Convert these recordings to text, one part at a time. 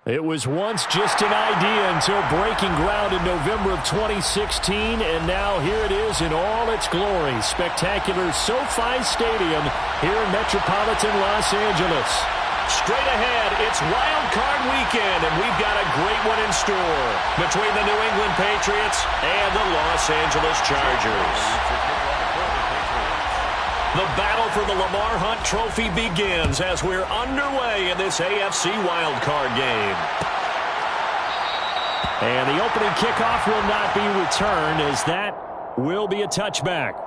It was once just an idea until breaking ground in November of 2016, and now here it is in all its glory. Spectacular SoFi Stadium here in metropolitan Los Angeles. Straight ahead, it's Wild Card Weekend, and we've got a great one in store between the New England Patriots and the Los Angeles Chargers. The battle for the Lamar Hunt Trophy begins as we're underway in this AFC wildcard game. And the opening kickoff will not be returned, as that will be a touchback.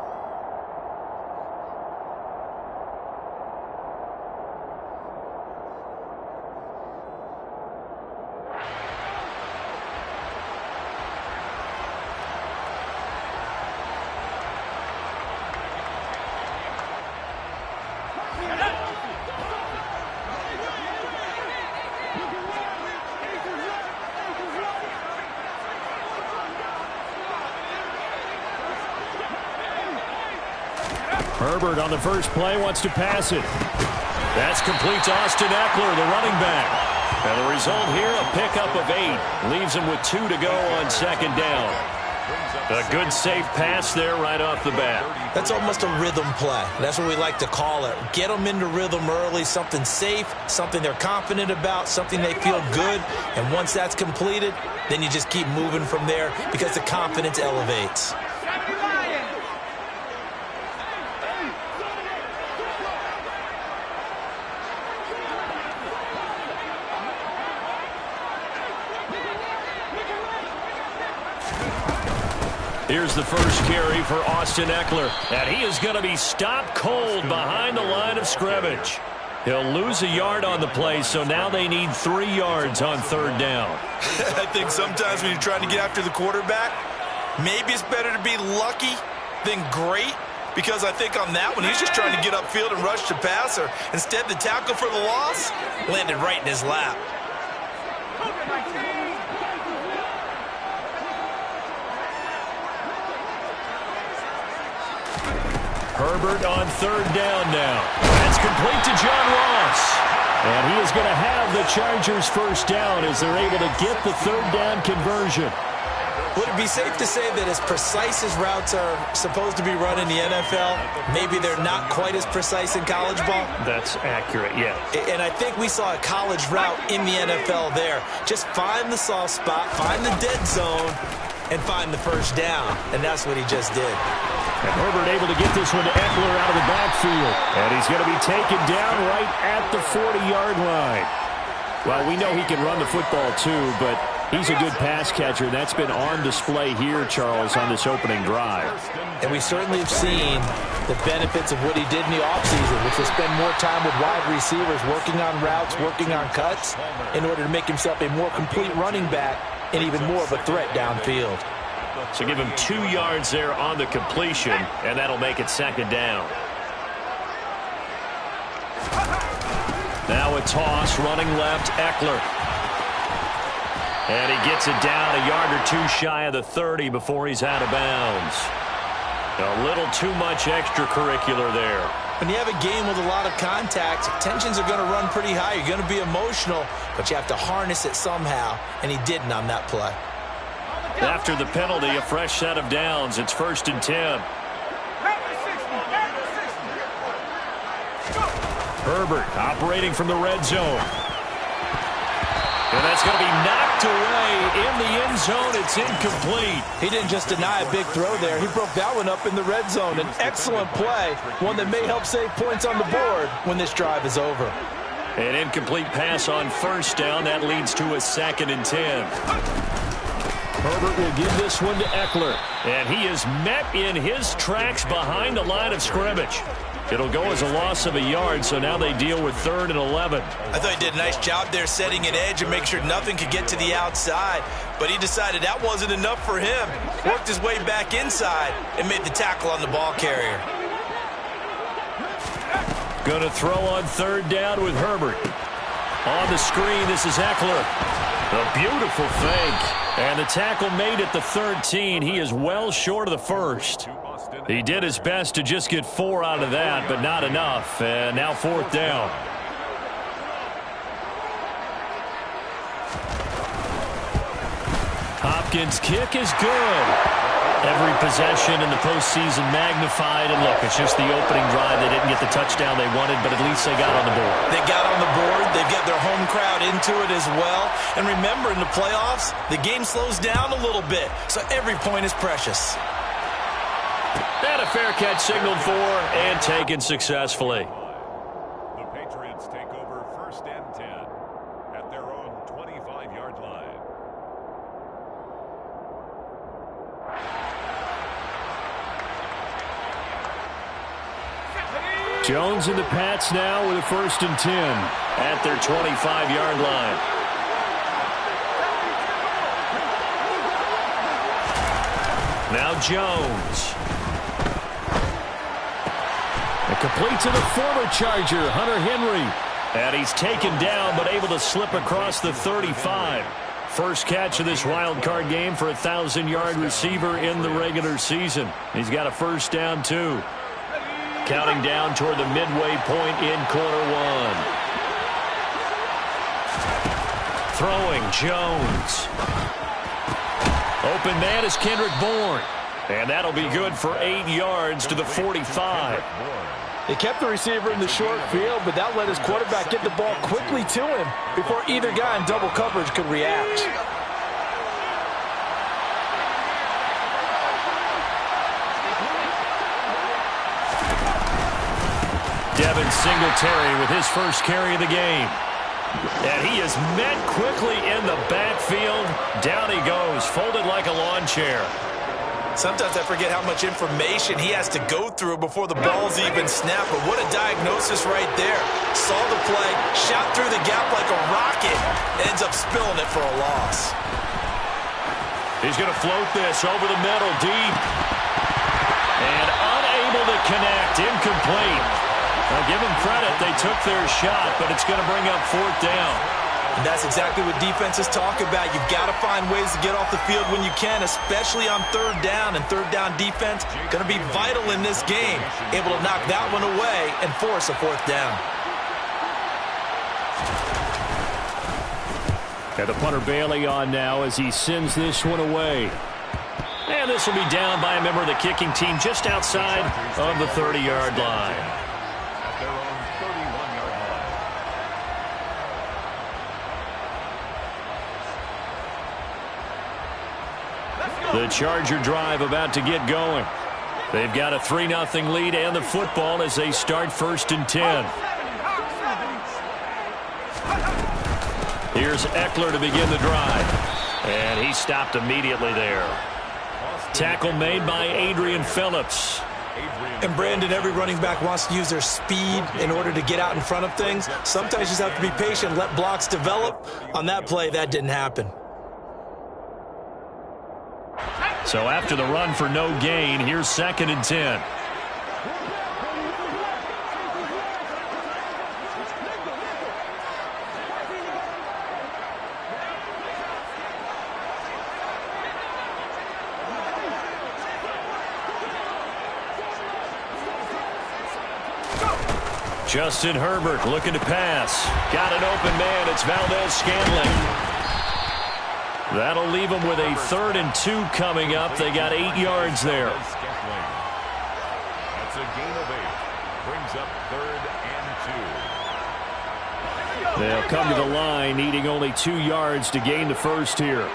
Herbert on the first play wants to pass it. That's complete to Austin Eckler, the running back. And the result here, a pickup of 8. Leaves him with 2 to go on second down. A good safe pass there right off the bat. That's almost a rhythm play. That's what we like to call it. Get them into rhythm early, something safe, something they're confident about, something they feel good. And once that's completed, then you just keep moving from there because the confidence elevates. Here's the first carry for Austin Eckler, and he is going to be stopped cold behind the line of scrimmage. He'll lose a yard on the play, so now they need 3 yards on third down. I think sometimes when you're trying to get after the quarterback, maybe it's better to be lucky than great, because I think on that one, he's just trying to get upfield and rush the passer. Instead, the tackle for the loss landed right in his lap. Herbert on third down now. That's complete to John Ross. And he is going to have the Chargers first down as they're able to get the third down conversion. Would it be safe to say that as precise as routes are supposed to be run in the NFL, maybe they're not quite as precise in college ball? That's accurate, yeah. And I think we saw a college route in the NFL there. Just find the soft spot, find the dead zone, and find the first down. And that's what he just did. And Herbert able to get this one to Eckler out of the backfield. And he's going to be taken down right at the 40-yard line. Well, we know he can run the football too, but he's a good pass catcher. That's been on display here, Charles, on this opening drive. And we certainly have seen the benefits of what he did in the offseason, which was spend more time with wide receivers, working on routes, working on cuts, in order to make himself a more complete running back and even more of a threat downfield. So give him 2 yards there on the completion, and that'll make it second down. Now a toss, running left, Eckler. And he gets it down a yard or 2 shy of the 30 before he's out of bounds. A little too much extracurricular there. When you have a game with a lot of contact, tensions are going to run pretty high. You're going to be emotional, but you have to harness it somehow, and he didn't on that play. After the penalty, a fresh set of downs. It's 1st and 10. Herbert operating from the red zone. And that's going to be knocked away in the end zone. It's incomplete. He didn't just deny a big throw there. He broke that one up in the red zone. An excellent play, one that may help save points on the board when this drive is over. An incomplete pass on first down. That leads to a 2nd and 10. Herbert will give this one to Eckler. And he is met in his tracks behind the line of scrimmage. It'll go as a loss of a yard, so now they deal with 3rd and 11. I thought he did a nice job there setting an edge and make sure nothing could get to the outside. But he decided that wasn't enough for him. Worked his way back inside and made the tackle on the ball carrier. Going to throw on third down with Herbert. On the screen, this is Eckler. A beautiful fake. And the tackle made at the 13. He is well short of the first. He did his best to just get 4 out of that, but not enough. And now 4th down. Hopkins' kick is good. Every possession in the postseason magnified. And look, it's just the opening drive. They didn't get the touchdown they wanted, but at least they got on the board. They got on the board. They've got their home crowd into it as well. And remember, in the playoffs, the game slows down a little bit, so every point is precious. And a fair catch signaled for and taken successfully. The Patriots take over 1st and 10 at their own 25-yard line. Jones and the Pats now with a 1st and 10 at their 25-yard line. Now Jones. And complete to the former Charger, Hunter Henry. And he's taken down but able to slip across the 35. First catch of this wild card game for a 1,000-yard receiver in the regular season. He's got a first down, too. Counting down toward the midway point in quarter one. Throwing, Jones. Open man is Kendrick Bourne. And that'll be good for 8 yards to the 45. They kept the receiver in the short field, but that let his quarterback get the ball quickly to him before either guy in double coverage could react. Devin Singletary with his first carry of the game. And he is met quickly in the backfield. Down he goes, folded like a lawn chair. Sometimes I forget how much information he has to go through before the ball's even snapped. But what a diagnosis right there. Saw the play, shot through the gap like a rocket, ends up spilling it for a loss. He's going to float this over the middle, deep. And unable to connect, incomplete. Now give them credit, they took their shot, but it's going to bring up 4th down. And that's exactly what defenses talk about. You've got to find ways to get off the field when you can, especially on 3rd down. And 3rd down defense going to be vital in this game. Able to knock that one away and force a 4th down. Got the punter Bailey on now as he sends this one away. And this will be down by a member of the kicking team just outside of the 30-yard line. At their own 31-yard line. The Charger drive about to get going. They've got a 3-0 lead and the football as they start 1st and 10. Here's Eckler to begin the drive. And he stopped immediately there. Tackle made by Adrian Phillips. And Brandon, every running back wants to use their speed in order to get out in front of things. Sometimes you just have to be patient, let blocks develop. On that play, that didn't happen. So after the run for no gain, here's 2nd and 10. Justin Herbert looking to pass. Got an open man. It's Valdez-Scantling. That'll leave them with a 3rd and 2 coming up. They got 8 yards there. That's a gain of 8. Brings up 3rd and 2. They'll come to the line, needing only 2 yards to gain the first here.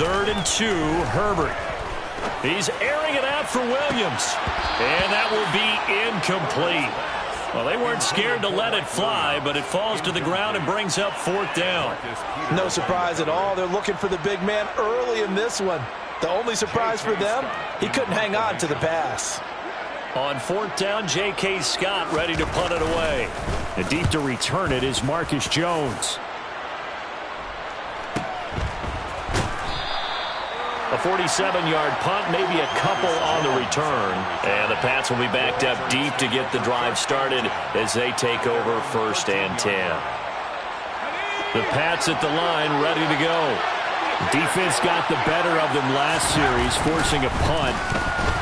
Third and 2, Herbert. He's airing it out for Williams. And that will be incomplete. Well, they weren't scared to let it fly, but it falls to the ground and brings up 4th down. No surprise at all. They're looking for the big man early in this one. The only surprise for them, he couldn't hang on to the pass. On 4th down, J.K. Scott ready to punt it away. And deep to return it is Marcus Jones. A 47-yard punt, maybe a couple on the return. And the Pats will be backed up deep to get the drive started as they take over 1st and 10. The Pats at the line, ready to go. Defense got the better of them last series, forcing a punt.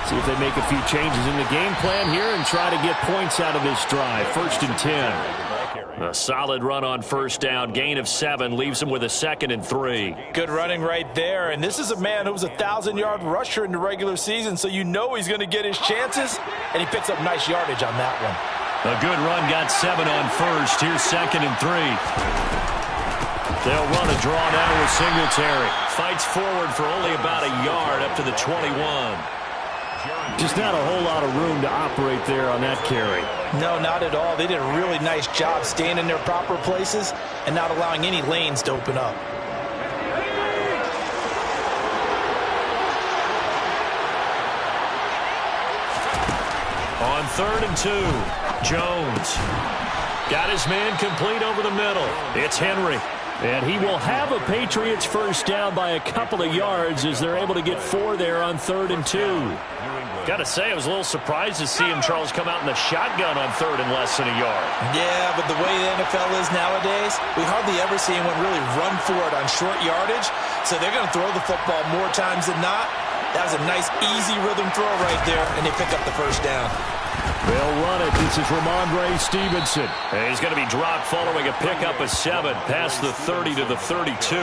See if they make a few changes in the game plan here and try to get points out of this drive. 1st and 10. A solid run on 1st down. Gain of 7 leaves him with a 2nd and 3. Good running right there. And this is a man who was a 1,000-yard rusher in the regular season, so you know he's going to get his chances. And he picks up nice yardage on that one. A good run, got 7 on 1st. Here's 2nd and 3. They'll run a draw now with Singletary. Fights forward for only about a yard up to the 21. Just not a whole lot of room to operate there on that carry. No, not at all. They did a really nice job staying in their proper places and not allowing any lanes to open up. On 3rd and 2, Jones. Got his man complete over the middle. It's Henry. And he will have a Patriots 1st down by a couple of yards as they're able to get 4 there on 3rd and 2. Got to say, I was a little surprised to see him, Charles, come out in the shotgun on 3rd and less than a yard. Yeah, but the way the NFL is nowadays, we hardly ever see anyone really run for it on short yardage. So they're going to throw the football more times than not. That was a nice, easy rhythm throw right there, and they pick up the 1st down. They'll run it. This is Ramondre Stevenson. And he's going to be dropped following a pickup of 7 past the 30 to the 32.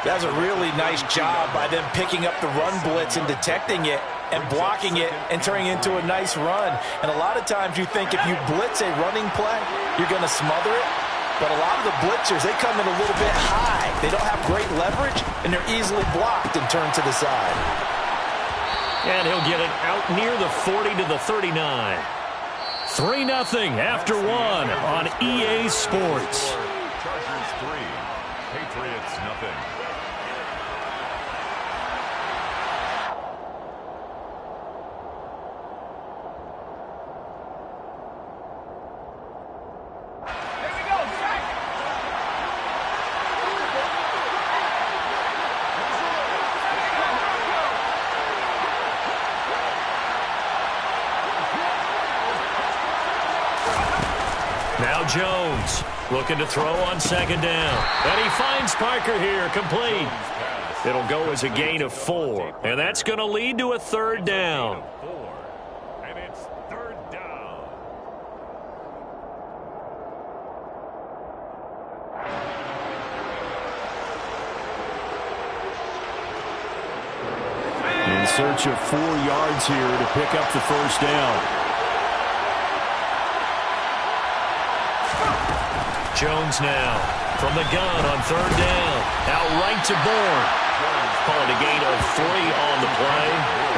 That's a really nice job by them picking up the run blitz and detecting it and blocking it and turning it into a nice run. And a lot of times you think if you blitz a running play, you're going to smother it. But a lot of the blitzers, they come in a little bit high. They don't have great leverage, and they're easily blocked and turned to the side. And he'll get it out near the 40 to the 39. 3-0 after 1 on EA Sports. Chargers 3, Patriots nothing. Now Jones looking to throw on 2nd down. And he finds Parker here, complete. It'll go as a gain of 4. And that's going to lead to a 3rd down. And it's 3rd down. In search of 4 yards here to pick up the 1st down. Jones now from the gun on 3rd down. Out right to Bourne. Calling a gain of 3 on the play.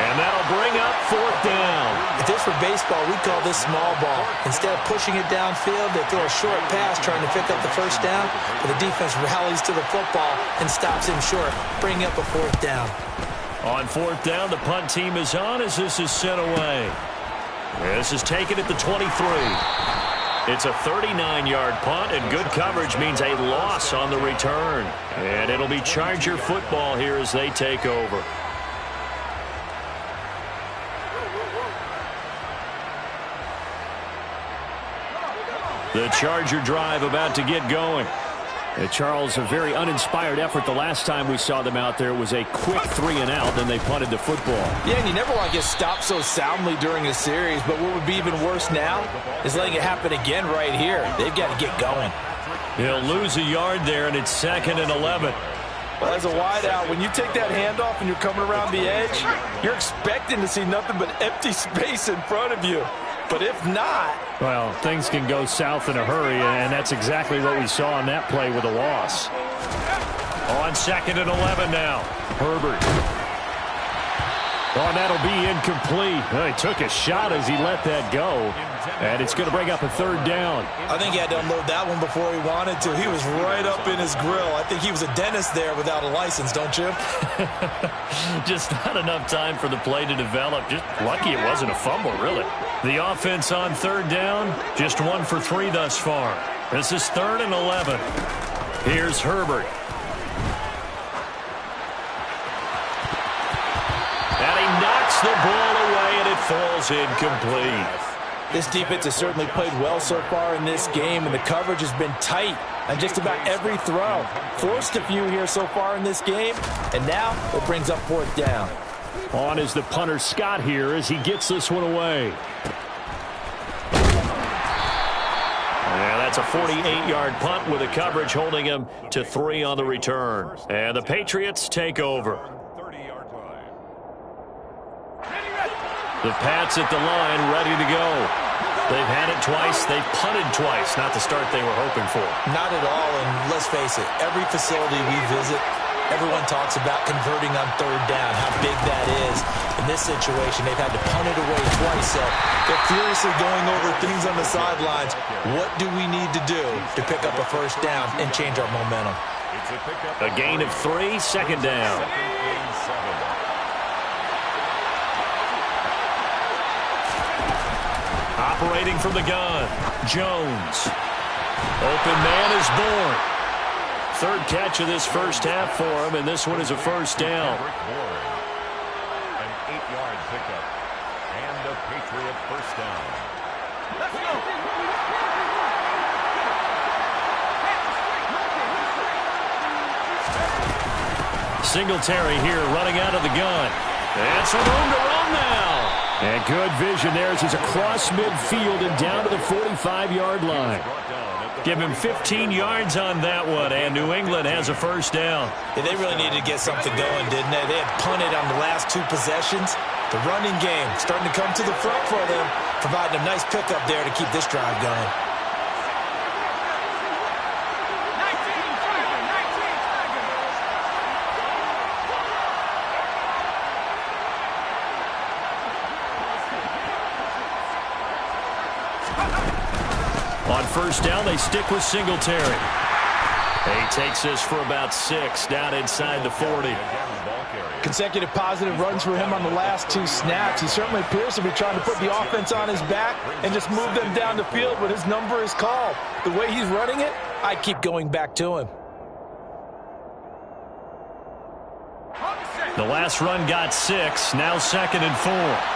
And that'll bring up 4th down. If this were baseball, we call this small ball. Instead of pushing it downfield, they throw a short pass trying to pick up the 1st down. But the defense rallies to the football and stops him short, bringing up a 4th down. On 4th down, the punt team is on as this is sent away. This is taken at the 23. It's a 39-yard punt, and good coverage means a loss on the return. And it'll be Charger football here as they take over. The Charger drive about to get going. Charles, a very uninspired effort the last time we saw them out there. It was a quick 3-and-out, then they punted the football. Yeah, and you never want to get stopped so soundly during a series, but what would be even worse now is letting it happen again right here. They've got to get going. He'll lose a yard there, and it's 2nd and 11. Well, as a wideout, when you take that handoff and you're coming around the edge, you're expecting to see nothing but empty space in front of you. But if not... Well, things can go south in a hurry, and that's exactly what we saw on that play with a loss. On 2nd and 11 now. Herbert. Oh, and that'll be incomplete. Well, he took a shot as he let that go. And it's going to bring up a 3rd down. I think he had to unload that one before he wanted to. He was right up in his grill. I think he was a dentist there without a license, don't you? Just not enough time for the play to develop. Just lucky it wasn't a fumble, really. The offense on 3rd down, just 1 for 3 thus far. This is 3rd and 11. Here's Herbert. And he knocks the ball away, and it falls incomplete. This defense has certainly played well so far in this game, and the coverage has been tight. on just about every throw. Forced a few here so far in this game, and now it brings up 4th down. On is the punter Scott here as he gets this one away. Yeah, that's a 48-yard punt with the coverage holding him to 3 on the return. And the Patriots take over. The Pats at the line, ready to go. They've had it twice. They've punted twice. Not the start they were hoping for. Not at all, and let's face it, every facility we visit, everyone talks about converting on 3rd down, how big that is. In this situation, they've had to punt it away twice, so they're furiously going over things on the sidelines. What do we need to do to pick up a 1st down and change our momentum? A gain of 3, 2nd down. Operating from the gun, Jones. Open man is born. 3rd catch of this first half for him, and this one is a 1st down. An 8-yard pickup and a Patriot 1st down. Let's go. Singletary here running out of the gun. And some room to run now. And good vision there as he's across midfield and down to the 45-yard line. Give him 15 yards on that one, and New England has a 1st down. Yeah, they really needed to get something going, didn't they? They had punted on the last 2 possessions. The running game starting to come to the front for them, providing a nice pickup there to keep this drive going. On 1st down, they stick with Singletary. He takes this for about 6 down inside the 40. Consecutive positive runs for him on the last 2 snaps. He certainly appears to be trying to put the offense on his back and just move them down the field when his number is called. The way he's running it, I keep going back to him. The last run got 6, now 2nd and 4.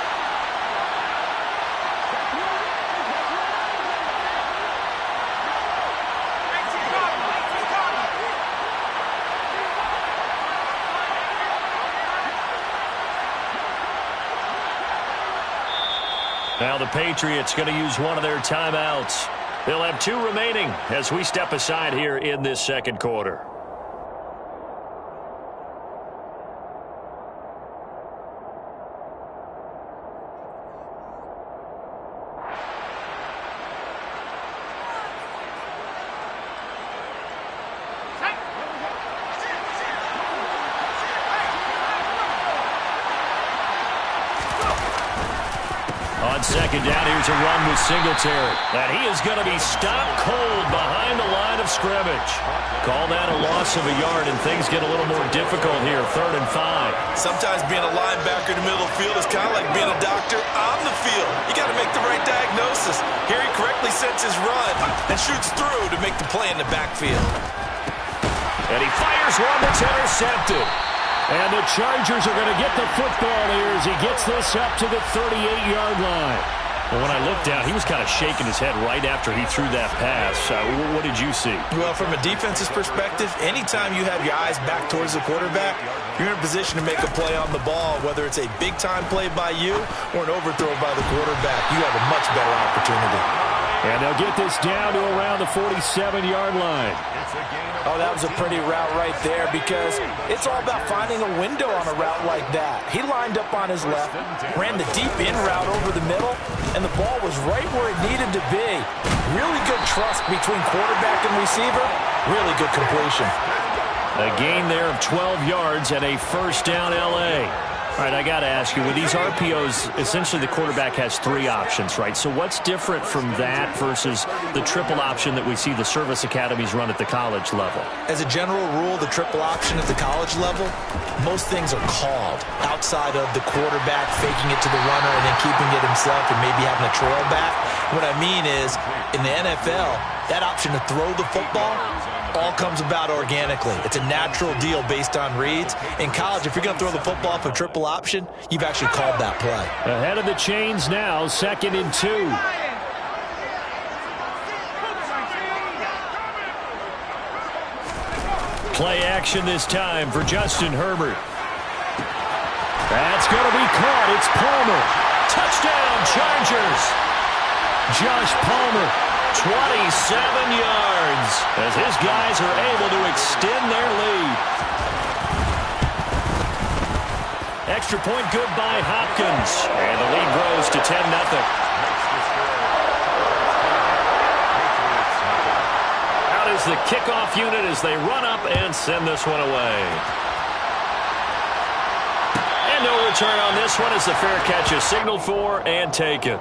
Now the Patriots going to use one of their timeouts. They'll have 2 remaining as we step aside here in this 2nd quarter. On 2nd down, here's a run with Singletary. And he is going to be stopped cold behind the line of scrimmage. Call that a loss of a yard, and things get a little more difficult here, 3rd and 5. Sometimes being a linebacker in the middle of the field is kind of like being a doctor on the field. You got to make the right diagnosis. Here he correctly sets his run and shoots through to make the play in the backfield. And he fires one that's intercepted. And the Chargers are going to get the football here as he gets this up to the 38-yard line. Well, when I looked down, he was kind of shaking his head right after he threw that pass. What did you see? Well, from a defense's perspective, anytime you have your eyes back towards the quarterback, you're in a position to make a play on the ball, whether it's a big-time play by you or an overthrow by the quarterback. You have a much better opportunity. And they'll get this down to around the 47-yard line. Oh, that was a pretty route right there because it's all about finding a window on a route like that. He lined up on his left, ran the deep in route over the middle, and the ball was right where it needed to be. Really good trust between quarterback and receiver. Really good completion. A gain there of 12 yards and a 1st down L.A. All right, I got to ask you, with these RPOs, essentially the quarterback has 3 options, right? So what's different from that versus the triple option that we see the service academies run at the college level? As a general rule, the triple option at the college level, most things are called outside of the quarterback faking it to the runner and then keeping it himself and maybe having a trail back. What I mean is, in the NFL, that option to throw the football all comes about organically. It's a natural deal based on reads. In college, if you're going to throw the football off a triple option, you've actually called that play. Ahead of the chains now, 2nd and 2. Play action this time for Justin Herbert. That's going to be caught. It's Palmer. Touchdown, Chargers. Josh Palmer, 27 yards, as his guys are able to extend their lead. Extra point good by Hopkins. And the lead grows to 10-0. Is the kickoff unit as they run up and send this one away. And no return on this one as the fair catch is signaled for and taken. The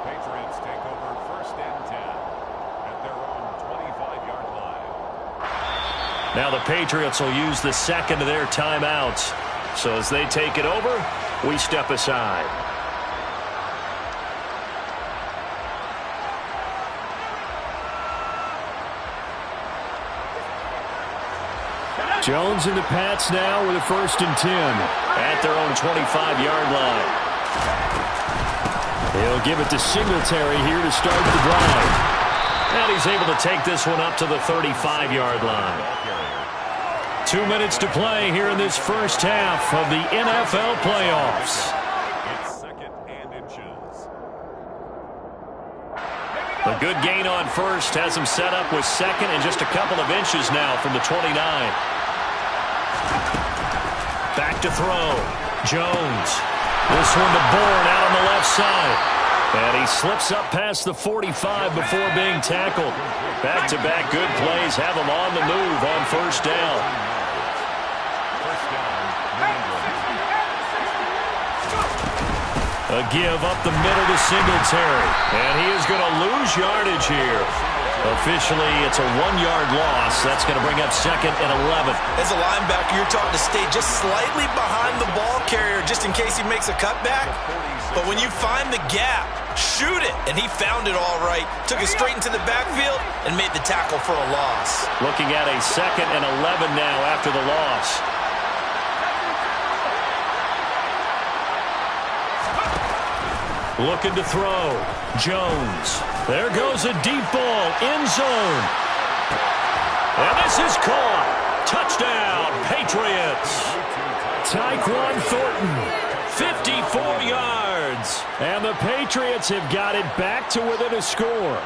Patriots take over 1st and 10 at their own 25-yard line. Now the Patriots will use the second of their timeouts. So as they take it over, we step aside. Jones and the Pats now with a 1st and 10 at their own 25-yard line. He'll give it to Singletary here to start the drive. And he's able to take this one up to the 35-yard line. 2 minutes to play here in this first half of the NFL playoffs. It's 2nd and inches. A good gain on first has him set up with 2nd and just a couple of inches now from the 29. Back to throw. Jones. This one to Bourne out on the left side. And he slips up past the 45 before being tackled. Back-to-back good plays have him on the move on 1st down. A give up the middle to Singletary. And he is going to lose yardage here. Officially, it's a 1-yard loss. That's going to bring up 2nd and 11. As a linebacker, you're taught to stay just slightly behind the ball carrier just in case he makes a cutback. But when you find the gap, shoot it. And he found it all right. Took it straight into the backfield and made the tackle for a loss. Looking at a 2nd and 11 now after the loss. Looking to throw. Jones. There goes a deep ball. End zone. And this is caught. Touchdown, Patriots. Tyquan Thornton, 54 yards. And the Patriots have got it back to within a score.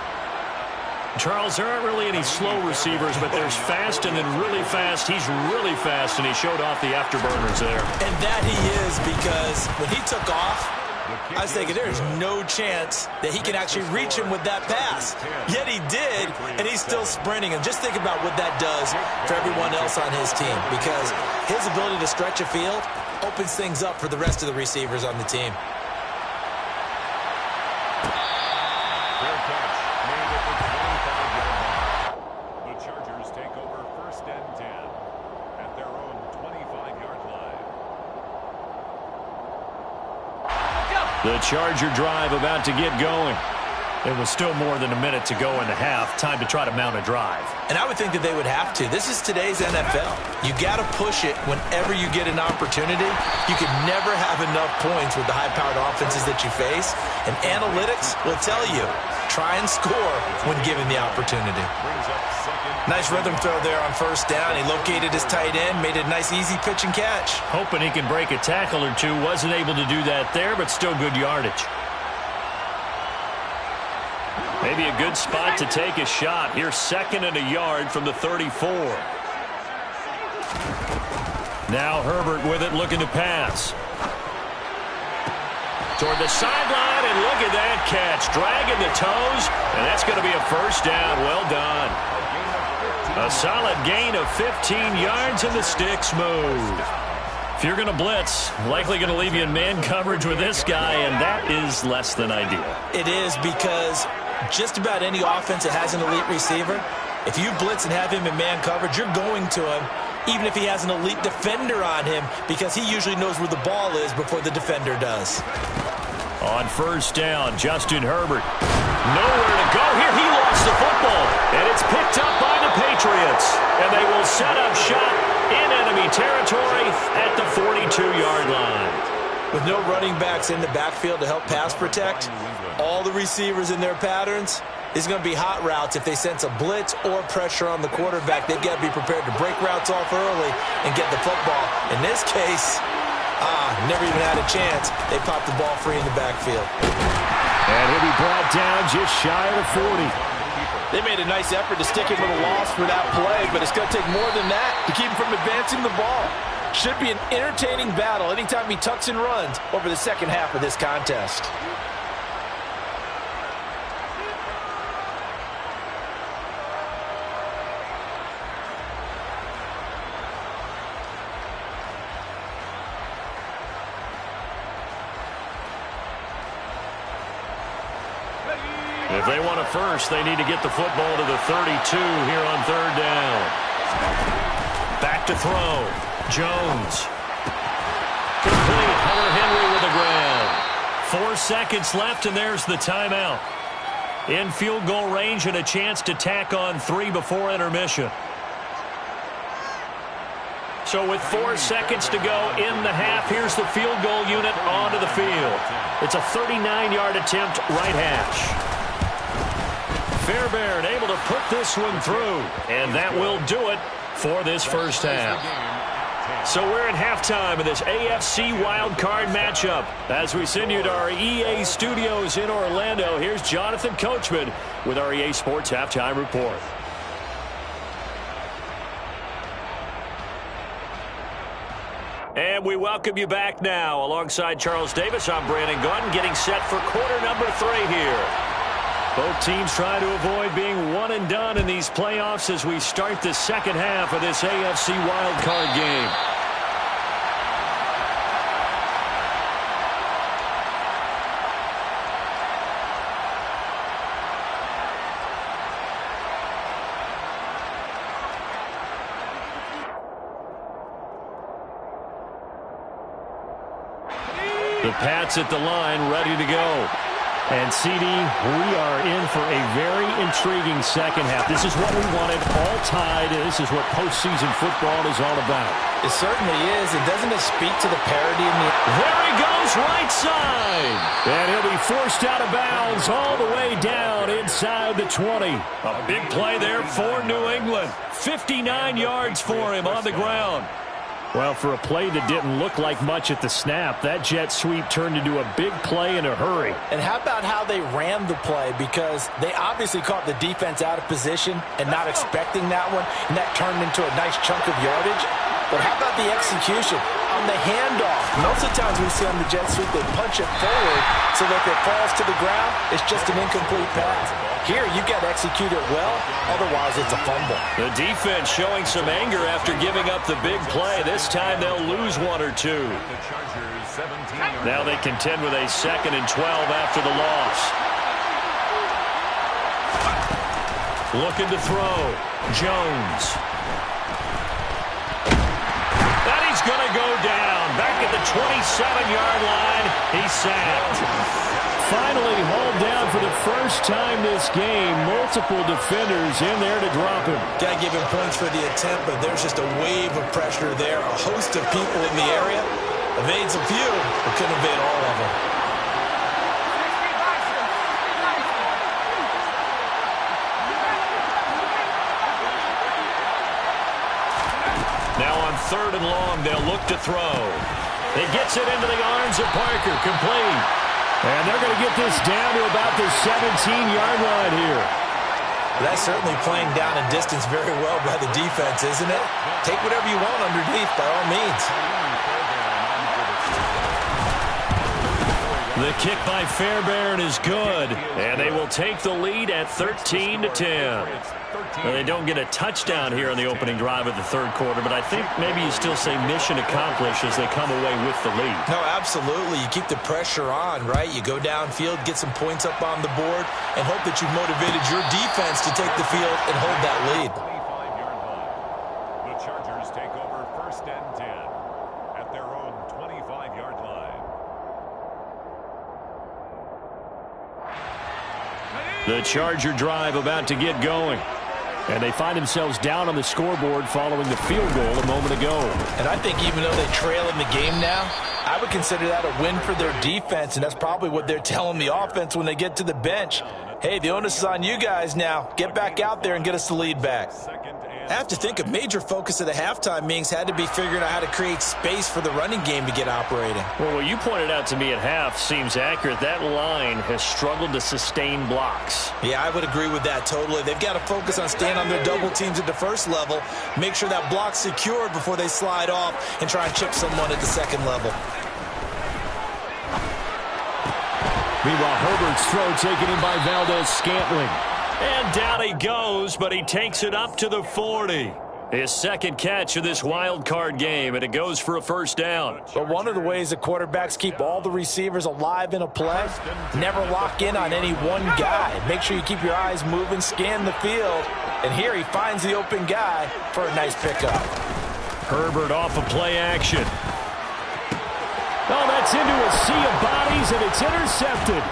Charles, there aren't really any slow receivers, but there's fast and then really fast. He's really fast, and he showed off the afterburners there. And that he is, because when he took off, I was thinking there's no chance that he can actually reach him with that pass. Yet he did, and he's still sprinting. And just think about what that does for everyone else on his team, because his ability to stretch a field opens things up for the rest of the receivers on the team. Fair catch made at the 25-yard line. The Chargers take over 1st and 10 at their own 25-yard line. The Charger drive about to get going. It was still more than a minute to go in the half. Time to try to mount a drive. And I would think that they would have to. This is today's NFL. You got to push it whenever you get an opportunity. You can never have enough points with the high-powered offenses that you face. And analytics will tell you, try and score when given the opportunity. Nice rhythm throw there on 1st down. He located his tight end, made a nice easy pitch and catch. Hoping he can break a tackle or two. Wasn't able to do that there, but still good yardage. Maybe a good spot to take a shot. Here's 2nd and a yard from the 34. Now Herbert with it, looking to pass. Toward the sideline, and look at that catch. Dragging the toes, and that's going to be a 1st down. Well done. A solid gain of 15 yards, and the sticks move. If you're going to blitz, likely going to leave you in man coverage with this guy, and that is less than ideal. It is, because just about any offense that has an elite receiver, if you blitz and have him in man coverage, you're going to him, even if he has an elite defender on him, because he usually knows where the ball is before the defender does. On 1st down, Justin Herbert. Nowhere to go here. He lost the football, and it's picked up by the Patriots. And they will set up shop in enemy territory at the 42-yard line. With no running backs in the backfield to help pass protect, all the receivers in their patterns, is going to be hot routes. If they sense a blitz or pressure on the quarterback, they've got to be prepared to break routes off early and get the football. In this case, never even had a chance. They popped the ball free in the backfield. And he'll be brought down just shy of the 40. They made a nice effort to stick him with a loss for that play, but it's going to take more than that to keep him from advancing the ball. Should be an entertaining battle anytime he tucks and runs over the second half of this contest. If they want a first, they need to get the football to the 32 here on third down. Back to throw. Jones. Complete. Hunter Henry with the grab. 4 seconds left, and there's the timeout. In field goal range and a chance to tack on 3 before intermission. So with 4 seconds to go in the half, here's the field goal unit onto the field. It's a 39-yard attempt, right hash. Fairbairn able to put this one through, and that will do it for this first half. So we're at halftime of this AFC wildcard matchup. As we send you to our EA studios in Orlando, here's Jonathan Coachman with our EA Sports Halftime Report. And we welcome you back now. Alongside Charles Davis, I'm Brandon Gaudin, getting set for quarter number 3 here. Both teams trying to avoid being one and done in these playoffs as we start the second half of this AFC wildcard game. The Pats at the line, ready to go. And, CD, we are in for a very intriguing second half. This is what we wanted, all tied. This is what postseason football is all about. It certainly is. And doesn't it speak to the parity in the... There he goes, right side. And he'll be forced out of bounds all the way down inside the 20. A big play there for New England. 59 yards for him on the ground. Well, for a play that didn't look like much at the snap, that jet sweep turned into a big play in a hurry. And how about how they ran the play? Because they obviously caught the defense out of position and not expecting that one, and that turned into a nice chunk of yardage. But how about the execution on the handoff? Most of the times we see on the jet sweep, they punch it forward so that if it falls to the ground, it's just an incomplete pass. Here, you got to execute it well, otherwise it's a fumble. The defense showing some anger after giving up the big play. This time they'll lose 1 or 2. Now they contend with a 2nd and 12 after the loss. Looking to throw. Jones. And he's going to go down. Back at the 27-yard line. He's sacked. Finally hauled down for the first time this game. Multiple defenders in there to drop him. Got to give him points for the attempt, but there's just a wave of pressure there. A host of people in the area. Evades a few, but couldn't evade all of them. Now on 3rd and long, they'll look to throw. It gets it into the arms of Parker. Complete. And they're going to get this down to about the 17-yard line here. That's certainly playing down in distance very well by the defense, isn't it? Take whatever you want underneath, by all means. The kick by Fairbairn is good, and they will take the lead at 13-10. Well, they don't get a touchdown here in the opening drive of the 3rd quarter, but I think maybe you still say mission accomplished as they come away with the lead. No, absolutely. You keep the pressure on, right? You go downfield, get some points up on the board, and hope that you've motivated your defense to take the field and hold that lead. 25-yard line. The Chargers take over 1st and 10 at their own 25-yard line. The Charger drive about to get going. And they find themselves down on the scoreboard following the field goal a moment ago. And I think even though they trail in the game now, I would consider that a win for their defense, and that's probably what they're telling the offense when they get to the bench. Hey, the onus is on you guys now. Get back out there and get us the lead back. I have to think a major focus of the halftime meetings had to be figuring out how to create space for the running game to get operating. Well, what you pointed out to me at half seems accurate. That line has struggled to sustain blocks. Yeah, I would agree with that totally. They've got to focus on staying on their double teams at the first level, make sure that block's secured before they slide off and try and chip someone at the second level. Meanwhile, Herbert's throw taken in by Valdez-Scantling. And down he goes, but he takes it up to the 40. His second catch of this wild card game, and it goes for a first down. But one of the ways the quarterbacks keep all the receivers alive in a play, never lock in on any one guy. Make sure you keep your eyes moving, scan the field. And here he finds the open guy for a nice pickup. Herbert off of play action. Oh, that's into a sea of bodies, and it's intercepted.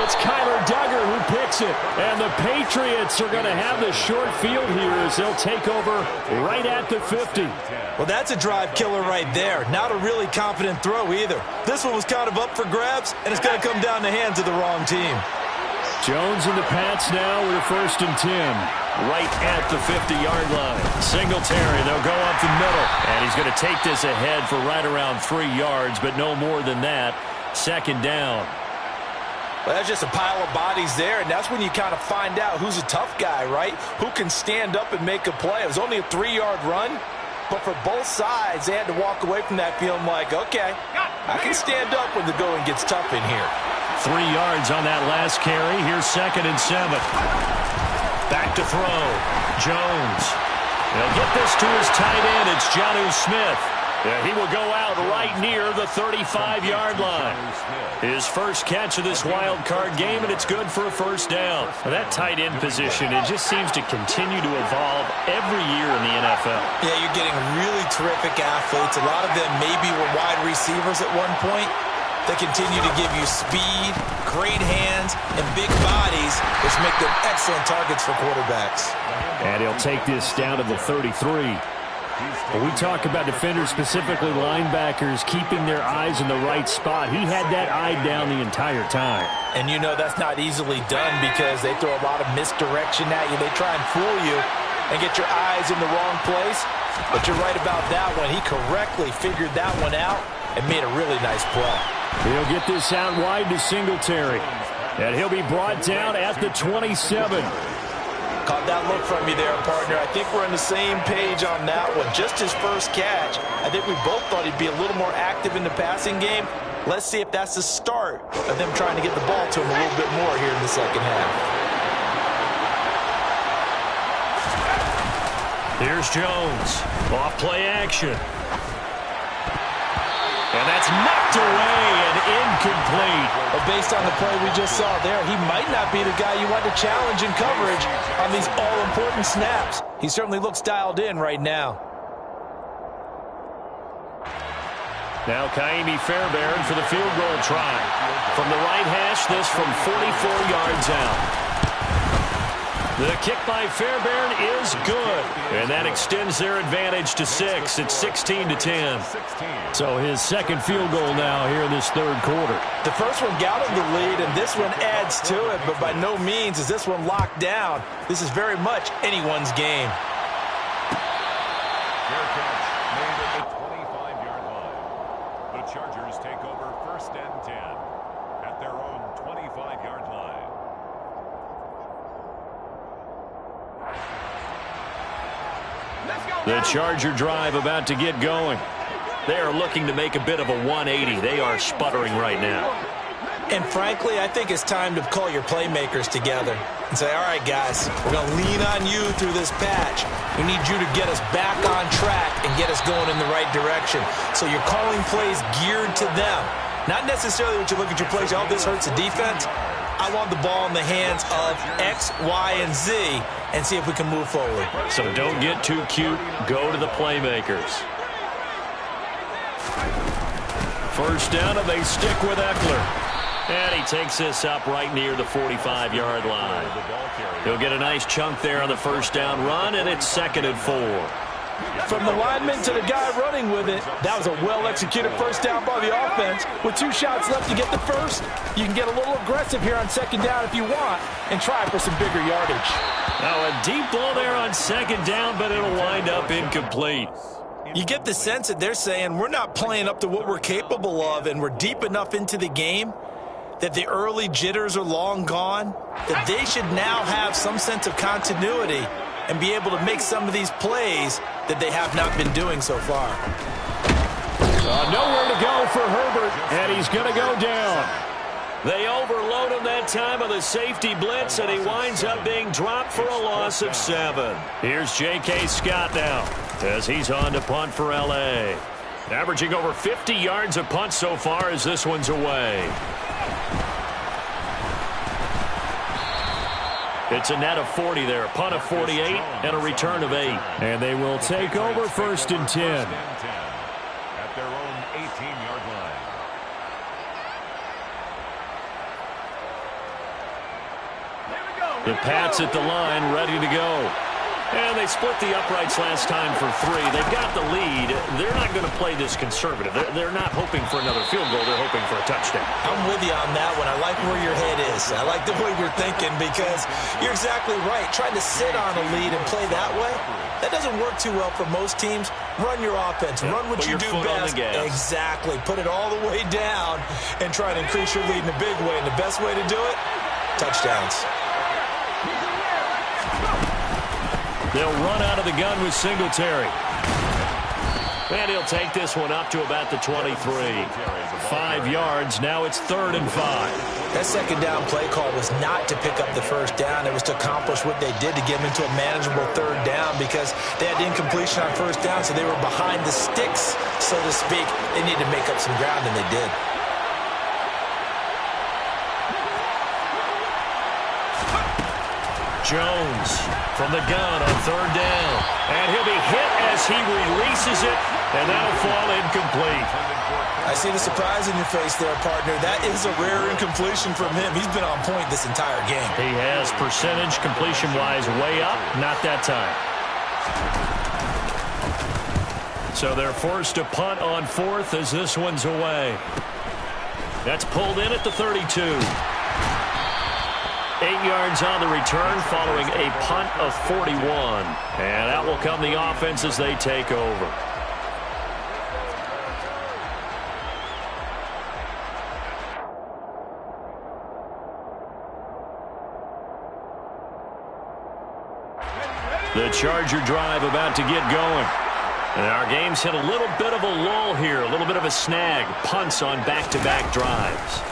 It's Kyler Duggar who picks it. And the Patriots are going to have the short field here as they'll take over right at the 50. Well, that's a drive killer right there. Not a really confident throw either. This one was kind of up for grabs, and it's going to come down the hands of the wrong team. Jones and the Pats now with a 1st and 10. Right at the 50-yard line. Singletary, they'll go up the middle. And he's going to take this ahead for right around 3 yards, but no more than that. 2nd down. Well, that's just a pile of bodies there, and that's when you kind of find out who's a tough guy, right? Who can stand up and make a play. It was only a 3-yard run, but for both sides, they had to walk away from that feeling like, okay, I can stand up when the going gets tough in here. 3 yards on that last carry. Here's 2nd and 7. Back to throw. Jones. He'll get this to his tight end. It's Jonnu Smith. Yeah, he will go out right near the 35-yard line. His first catch of this wild card game, and it's good for a first down. That tight end position, it just seems to continue to evolve every year in the NFL. Yeah, you're getting really terrific athletes. A lot of them maybe were wide receivers at one point. They continue to give you speed, great hands, and big bodies, which make them excellent targets for quarterbacks. And he'll take this down to the 33. When we talk about defenders, specifically linebackers, keeping their eyes in the right spot, he had that eye down the entire time. And you know that's not easily done because they throw a lot of misdirection at you. They try and fool you and get your eyes in the wrong place. But you're right about that one. He correctly figured that one out and made a really nice play. He'll get this out wide to Singletary. And he'll be brought down at the 27. Caught that look from you there, partner. I think we're on the same page on that one. Just his first catch. I think we both thought he'd be a little more active in the passing game. Let's see if that's the start of them trying to get the ball to him a little bit more here in the second half. Here's Jones. Off play action. And that's knocked away and incomplete. But based on the play we just saw there, he might not be the guy you want to challenge in coverage on these all-important snaps. He certainly looks dialed in right now. Now Kaimi Fairbairn for the field goal try. From the right hash, this from 44 yards out. The kick by Fairbairn is good. And that extends their advantage to 6. It's 16-10. So his second field goal now here in this third quarter. The first one got him the lead, and this one adds to it. But by no means is this one locked down. This is very much anyone's game. Fair catch made at the 25-yard line. The Chargers take over 1st and 10 at their own 25-yard line. The Charger drive about to get going. They are looking to make a bit of a 180. They are sputtering right now. And frankly, I think it's time to call your playmakers together and say, all right, guys, we're going to lean on you through this patch. We need you to get us back on track and get us going in the right direction. So you're calling plays geared to them. Not necessarily when you look at your plays, oh, this hurts the defense. I want the ball in the hands of X, Y, and Z and see if we can move forward. So don't get too cute. Go to the playmakers. First down, and they stick with Eckler. And he takes this up right near the 45-yard line. He'll get a nice chunk there on the first down run, and it's 2nd and 4. From the lineman to the guy running with it, that was a well-executed first down by the offense. With 2 shots left to get the first, you can get a little aggressive here on second down if you want and try for some bigger yardage. Now a deep ball there on second down, but it'll wind up incomplete. You get the sense that they're saying we're not playing up to what we're capable of, and we're deep enough into the game that the early jitters are long gone, that they should now have some sense of continuity and be able to make some of these plays that they have not been doing so far. Nowhere to go for Herbert, and he's going to go down. They overload him that time with a safety blitz, and he winds up being dropped for a loss of 7. Here's J.K. Scott now as he's on to punt for L.A. Averaging over 50 yards a punt so far as this one's away. It's a net of 40 there, a punt of 48, and a return of 8. And they will take over first and 10. At their own 18-yard line. The Pats at the line, ready to go. And they split the uprights last time for 3. They've got the lead. They're not going to play this conservative. They're not hoping for another field goal. They're hoping for a touchdown. I'm with you on that one. I like where your head is. I like the way you're thinking because you're exactly right. Trying to sit on a lead and play that way, that doesn't work too well for most teams. Run your offense. Run what you do best. Exactly. Put it all the way down and try to increase your lead in a big way. And the best way to do it, touchdowns. They'll run out of the gun with Singletary. And he'll take this one up to about the 23. 5 yards. Now it's 3rd and 5. That second down play call was not to pick up the first down. It was to accomplish what they did to get them into a manageable 3rd down because they had incompletion on first down, so they were behind the sticks, so to speak. They needed to make up some ground, and they did. Jones from the gun on 3rd down. And he'll be hit as he releases it, and that'll fall incomplete. I see the surprise in your face there, partner. That is a rare incompletion from him. He's been on point this entire game. He has percentage completion-wise way up, not that time. So they're forced to punt on 4th as this one's away. That's pulled in at the 32. 8 yards on the return following a punt of 41. And out will come the offense as they take over. The Charger drive about to get going. And our game's hit a little bit of a lull here, a little bit of a snag. Punts on back-to-back drives.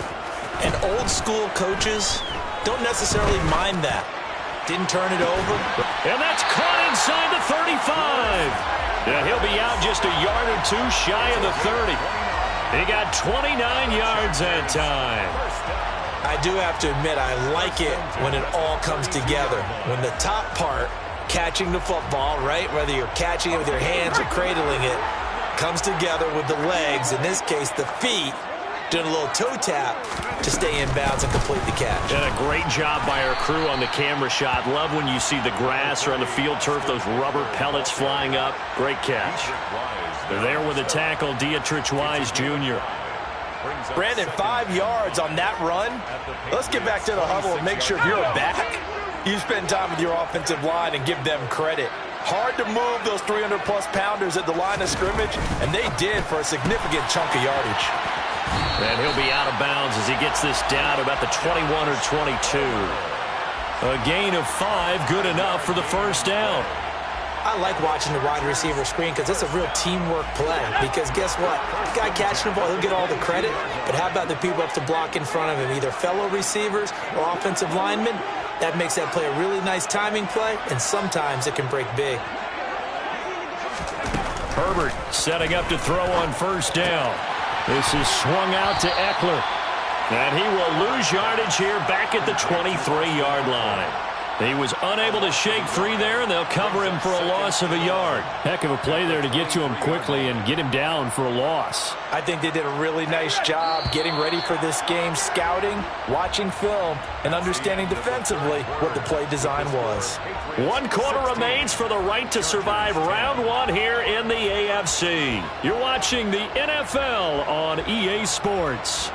And old school coaches don't necessarily mind that. Didn't turn it over. And that's caught inside the 35. Yeah, he'll be out just a yard or 2 shy of the 30. He got 29 yards that time. I do have to admit, I like it when it all comes together. When the top part, catching the football, right, whether you're catching it with your hands or cradling it, comes together with the legs, in this case the feet, doing a little toe tap to stay in bounds and complete the catch. And a great job by our crew on the camera shot. Love when you see the grass or on the field turf, those rubber pellets flying up. Great catch. They're there with the tackle, Dietrich Wise Jr. Brandon, 5 yards on that run. Let's get back to the huddle and make sure if you're a back, you spend time with your offensive line and give them credit. Hard to move those 300-plus pounders at the line of scrimmage, and they did for a significant chunk of yardage. And he'll be out of bounds as he gets this down about the 21 or 22. A gain of 5, good enough for the first down. I like watching the wide receiver screen because it's a real teamwork play. Because guess what? The guy catching the ball, he'll get all the credit. But how about the people up to block in front of him, either fellow receivers or offensive linemen? That makes that play a really nice timing play, and sometimes it can break big. Herbert setting up to throw on first down. This is swung out to Eckler. And he will lose yardage here back at the 23-yard line. He was unable to shake free there, and they'll cover him for a loss of a yard. Heck of a play there to get to him quickly and get him down for a loss. I think they did a really nice job getting ready for this game, scouting, watching film, and understanding defensively what the play design was. 1 quarter remains for the right to survive round 1 here in the AFC. You're watching the NFL on EA Sports.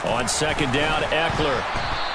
On second down, Eckler.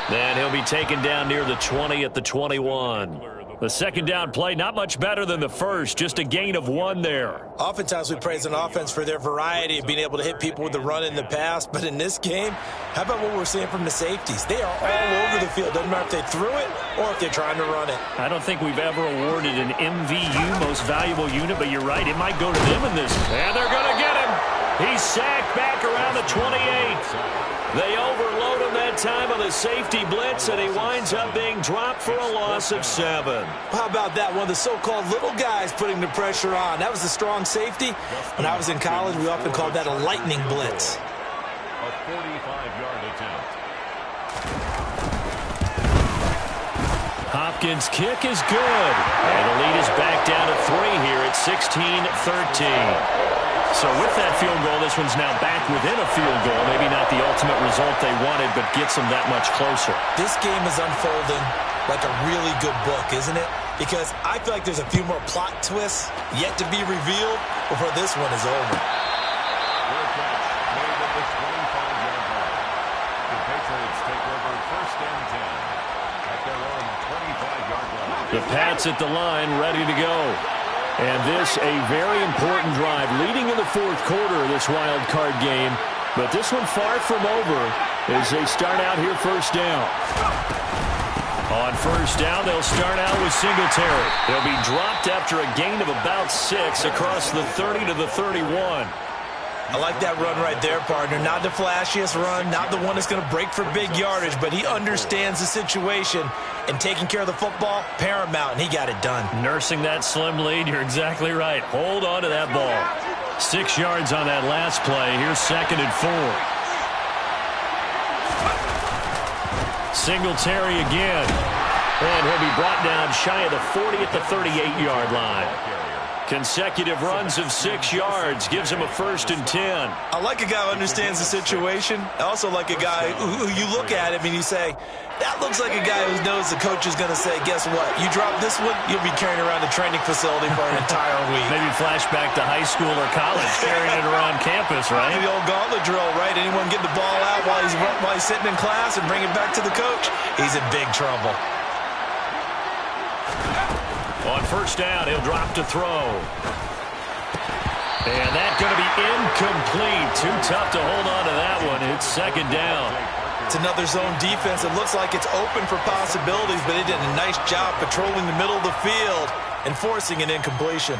Then he'll be taken down near the 20 at the 21. The second down play, not much better than the first, just a gain of 1 there. Oftentimes we praise an offense for their variety of being able to hit people with the run in the past, but in this game, how about what we're seeing from the safeties? They are all over the field. Doesn't matter if they threw it or if they're trying to run it. I don't think we've ever awarded an MVU, most valuable unit, but you're right, it might go to them in this. And they're going to get him. He's sacked back around the 28. They overload him that time on the safety blitz, and he winds up being dropped for a loss of 7. How about that? One of the so-called little guys putting the pressure on. That was a strong safety. When I was in college, we often called that a lightning blitz. A 45-yard attempt. Hopkins' kick is good. And the lead is back down to 3 here at 16-13. So with that field goal, this one's now back within a field goal. Maybe not the ultimate result they wanted, but gets them that much closer. This game is unfolding like a really good book, isn't it? Because I feel like there's a few more plot twists yet to be revealed before this one is over. Fair catch made at the 25-yard line. The Patriots take over 1st and 10 at their own 25-yard line. The Pats at the line, ready to go. And this a very important drive leading in the 4th quarter of this wild card game. But this one far from over as they start out here 1st down. On 1st down, they'll start out with Singletary. They'll be dropped after a gain of about 6 across the 30 to the 31. I like that run right there, partner. Not the flashiest run, not the one that's going to break for big yardage, but he understands the situation, and taking care of the football, paramount, and he got it done. Nursing that slim lead, you're exactly right. Hold on to that ball. 6 yards on that last play. Here's 2nd and 4. Singletary again. And he'll be brought down shy of the 40 at the 38-yard line. Consecutive runs of 6 yards gives him a 1st and 10. I like a guy who understands the situation. I also like a guy who you look at him and you say, that looks like a guy who knows the coach is going to say, guess what? You drop this one, you'll be carrying around the training facility for an entire week. Maybe flashback to high school or college, carrying it around campus, right? The old gauntlet drill, right? Anyone get the ball out while he's sitting in class and bring it back to the coach? He's in big trouble. On 1st down, he'll drop to throw. And that's going to be incomplete. Too tough to hold on to that one. It's 2nd down. It's another zone defense. It looks like it's open for possibilities, but they did a nice job patrolling the middle of the field and forcing an incompletion.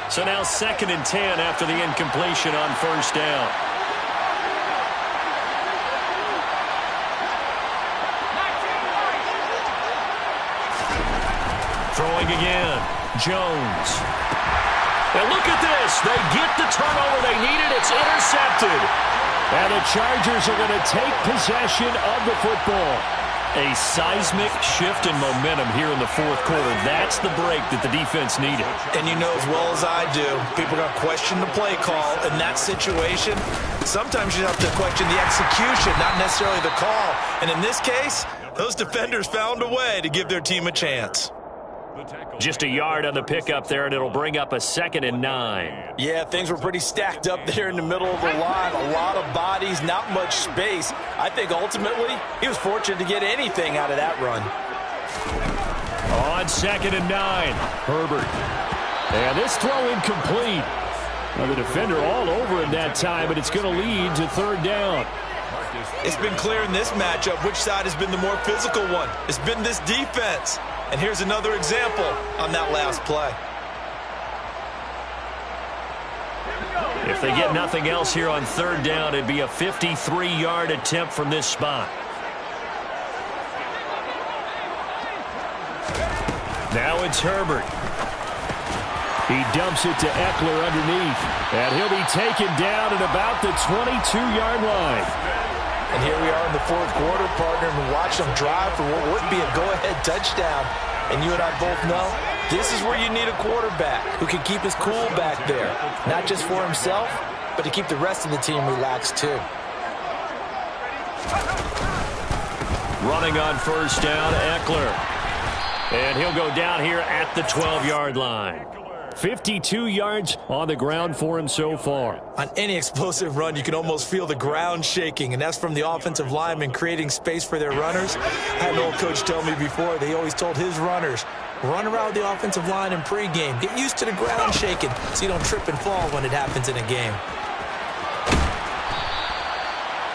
So now 2nd and 10 after the incompletion on 1st down. Throwing again. Jones. And look at this. They get the turnover they needed. It's intercepted. And the Chargers are going to take possession of the football. A seismic shift in momentum here in the 4th quarter. That's the break that the defense needed. And you know as well as I do, people are going to question the play call in that situation. Sometimes you have to question the execution, not necessarily the call. And in this case, those defenders found a way to give their team a chance. Just a yard on the pickup there, and it'll bring up a 2nd and 9. Yeah, things were pretty stacked up there in the middle of the line. A lot of bodies, not much space. I think ultimately he was fortunate to get anything out of that run. On 2nd and 9, Herbert. And this throw incomplete. Well, the defender all over him that time, but it's going to lead to 3rd down. It's been clear in this matchup which side has been the more physical one. It's been this defense. And here's another example on that last play. If If they get nothing else here on third down, it'd be a 53-yard attempt from this spot. Now it's Herbert. He dumps it to Eckler underneath. And he'll be taken down at about the 22-yard line. And here we are in the fourth quarter, partner, and watch them drive for what would be a go-ahead touchdown. And you and I both know this is where you need a quarterback who can keep his cool back there. Not just for himself, but to keep the rest of the team relaxed too. Running on first down, Eckler. And he'll go down here at the 12-yard line. 52 yards on the ground for him so far. On any explosive run, you can almost feel the ground shaking, and that's from the offensive linemen creating space for their runners. I had an old coach tell me before, they always told his runners, run around the offensive line in pregame. Get used to the ground shaking so you don't trip and fall when it happens in a game.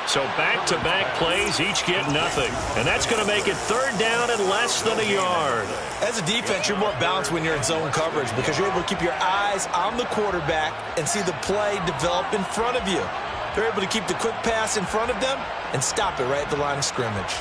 So back-to-back plays, each get nothing. And that's going to make it third down and less than a yard. As a defense, you're more balanced when you're in zone coverage because you're able to keep your eyes on the quarterback and see the play develop in front of you. They're able to keep the quick pass in front of them and stop it right at the line of scrimmage.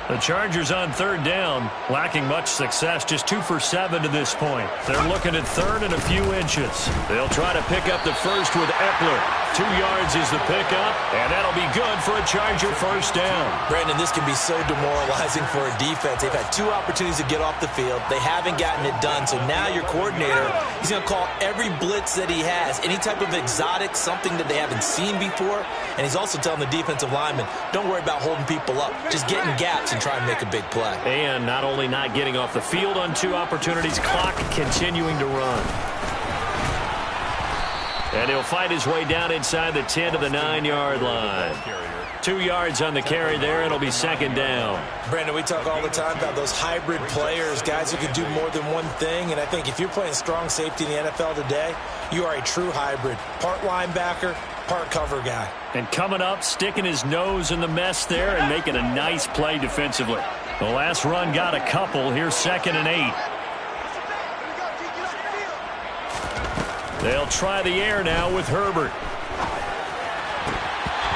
The Chargers on third down, lacking much success, just 2 for 7 to this point. They're looking at third and a few inches. They'll try to pick up the first with Eckler. 2 yards is the pickup, and that'll be good for a Charger first down. Brandon, this can be so demoralizing for a defense. They've had 2 opportunities to get off the field. They haven't gotten it done, so now your coordinator, he's going to call every blitz that he has, any type of exotic, something that they haven't seen before, and he's also telling the defensive lineman, don't worry about holding people up. Just get in gaps and try and make a big play. And not only not getting off the field on 2 opportunities, clock continuing to run. And he'll fight his way down inside the 10 to the 9-yard line. 2 yards on the carry there. It'll be second down. Brandon, we talk all the time about those hybrid players, guys who can do more than one thing. And I think if you're playing strong safety in the NFL today, you are a true hybrid. Part linebacker, part cover guy. And coming up, sticking his nose in the mess there and making a nice play defensively. The last run got a couple. Here's 2nd and 8. They'll try the air now with Herbert.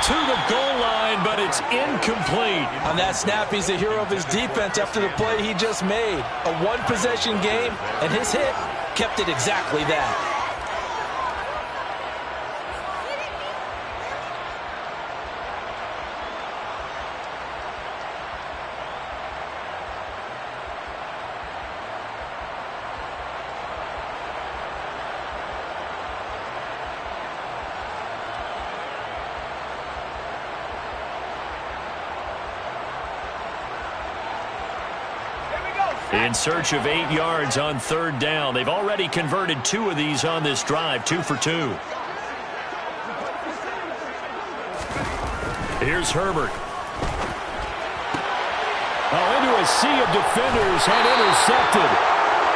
To the goal line, but it's incomplete. On that snap, he's a hero of his defense after the play he just made. A one-possession game, and his hit kept it exactly that. In search of 8 yards on third down. They've already converted 2 of these on this drive, 2 for 2. Here's Herbert. Into a sea of defenders and intercepted.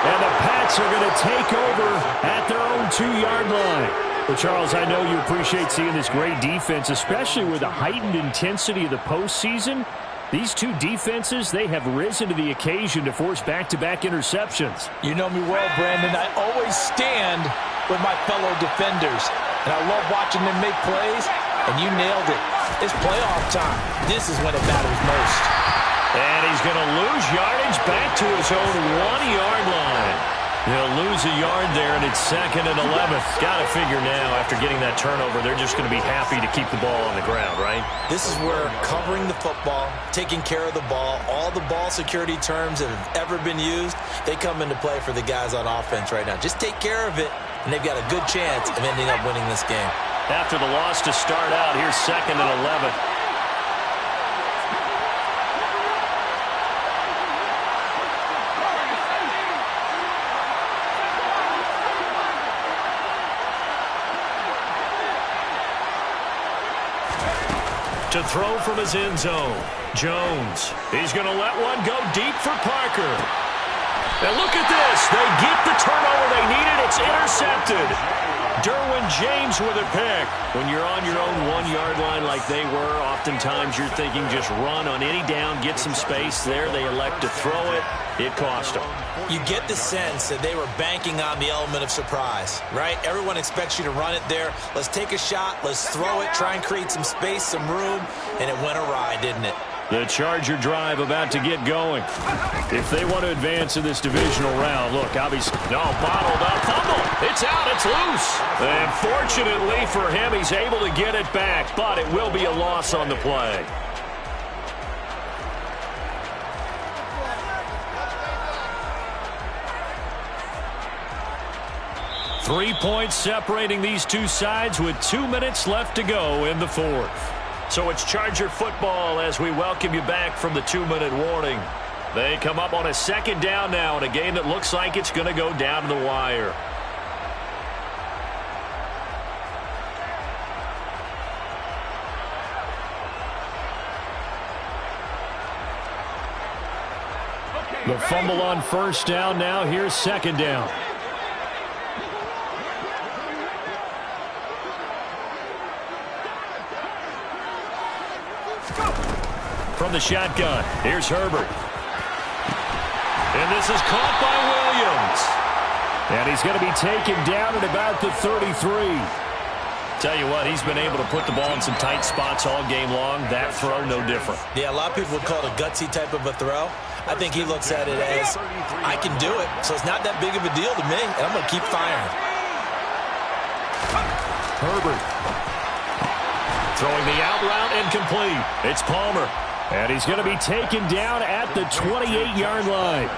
And the Pats are going to take over at their own 2-yard line. Well, Charles, I know you appreciate seeing this great defense, especially with the heightened intensity of the postseason. These 2 defenses, they have risen to the occasion to force back-to-back interceptions. You know me well, Brandon. I always stand with my fellow defenders. And I love watching them make plays, and you nailed it. It's playoff time. This is when it matters most. And he's going to lose yardage back to his own 1-yard line. They'll lose a yard there, and it's 2nd and 11. Got to figure now, after getting that turnover, they're just going to be happy to keep the ball on the ground, right? This is where covering the football, taking care of the ball, all the ball security terms that have ever been used, they come into play for the guys on offense right now. Just take care of it, and they've got a good chance of ending up winning this game. After the loss to start out, here's 2nd and 11. To throw from his end zone, Jones. He's going to let one go deep for Parker. And look at this. They get the turnover they needed. It's intercepted. Derwin James with a pick. When you're on your own 1-yard line like they were, oftentimes you're thinking just run on any down, get some space there. They elect to throw it. It cost them. You get the sense that they were banking on the element of surprise, right? Everyone expects you to run it there. Let's take a shot. Let's throw it. Try and create some space, some room. And it went awry, didn't it? The Charger drive about to get going. If they want to advance in this divisional round, look, obviously, no, bottled up, fumble. It's out, it's loose. And fortunately for him, he's able to get it back, but it will be a loss on the play. Three points separating these two sides with 2 minutes left to go in the fourth. So it's Charger football as we welcome you back from the 2-minute warning. They come up on a second down now in a game that looks like it's going to go down to the wire. The fumble on first down now. Here's second down. From the shotgun, here's Herbert. And this is caught by Williams. And he's going to be taken down at about the 33. Tell you what, he's been able to put the ball in some tight spots all game long. That throw, no different. Yeah, a lot of people would call it a gutsy type of a throw. I think he looks at it as, I can do it, so it's not that big of a deal to me, and I'm going to keep firing. Herbert. Throwing the out route and complete. It's Palmer. And he's going to be taken down at the 28-yard line.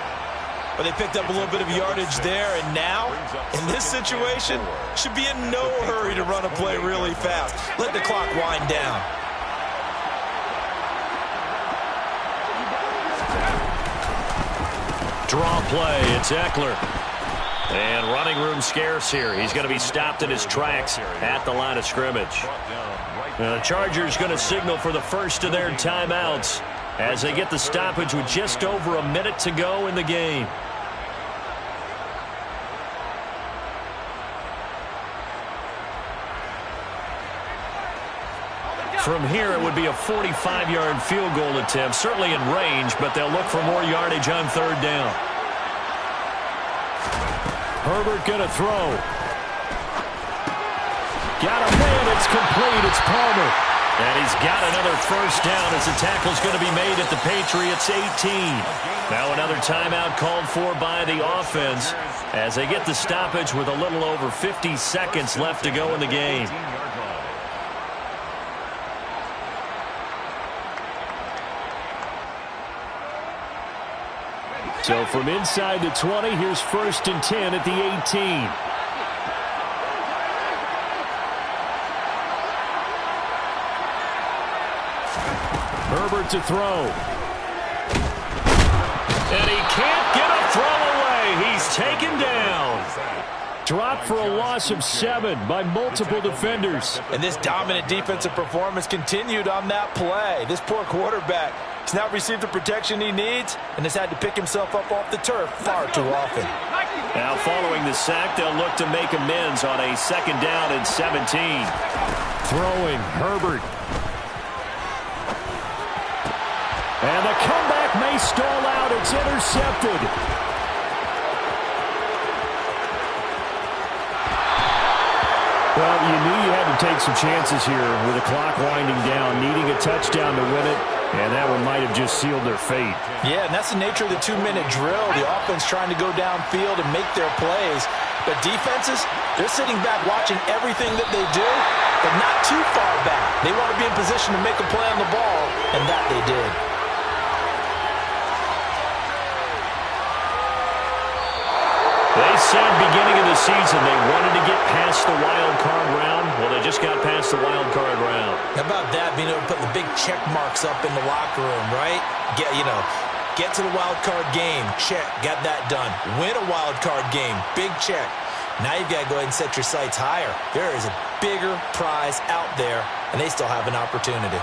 But they picked up a little bit of yardage there, and now, in this situation, should be in no hurry to run a play really fast. Let the clock wind down. Draw play, it's Eckler. And running room scarce here. He's going to be stopped in his tracks at the line of scrimmage. The Chargers going to signal for the first of their timeouts as they get the stoppage with just over a minute to go in the game. From here, it would be a 45-yard field goal attempt, certainly in range, but they'll look for more yardage on third down. Herbert going to throw. Got a man, it's complete, it's Palmer. And he's got another first down as the tackle's going to be made at the Patriots' 18. Now another timeout called for by the offense as they get the stoppage with a little over 50 seconds left to go in the game. So from inside the 20, here's 1st and 10 at the 18. Herbert to throw. And he can't get a throw away. He's taken down. Dropped for a loss of 7 by multiple defenders. And this dominant defensive performance continued on that play. This poor quarterback has not received the protection he needs and has had to pick himself up off the turf far too often. Now following the sack, they'll look to make amends on a second down and 17. Throwing, Herbert. And the comeback may stall out. It's intercepted. Well, you knew you had to take some chances here with the clock winding down, needing a touchdown to win it, and that one might have just sealed their fate. Yeah, and that's the nature of the 2-minute drill. The offense trying to go downfield and make their plays. But defenses, they're sitting back watching everything that they do, but not too far back. They want to be in position to make a play on the ball, and that they did. They said beginning of the season they wanted to get past the wild card round. Well, they just got past the wild card round. How about that, being able to put the big check marks up in the locker room, right? Get to the wild card game, check, got that done. Win a wild card game, big check. Now you've got to go ahead and set your sights higher. There is a bigger prize out there, and they still have an opportunity.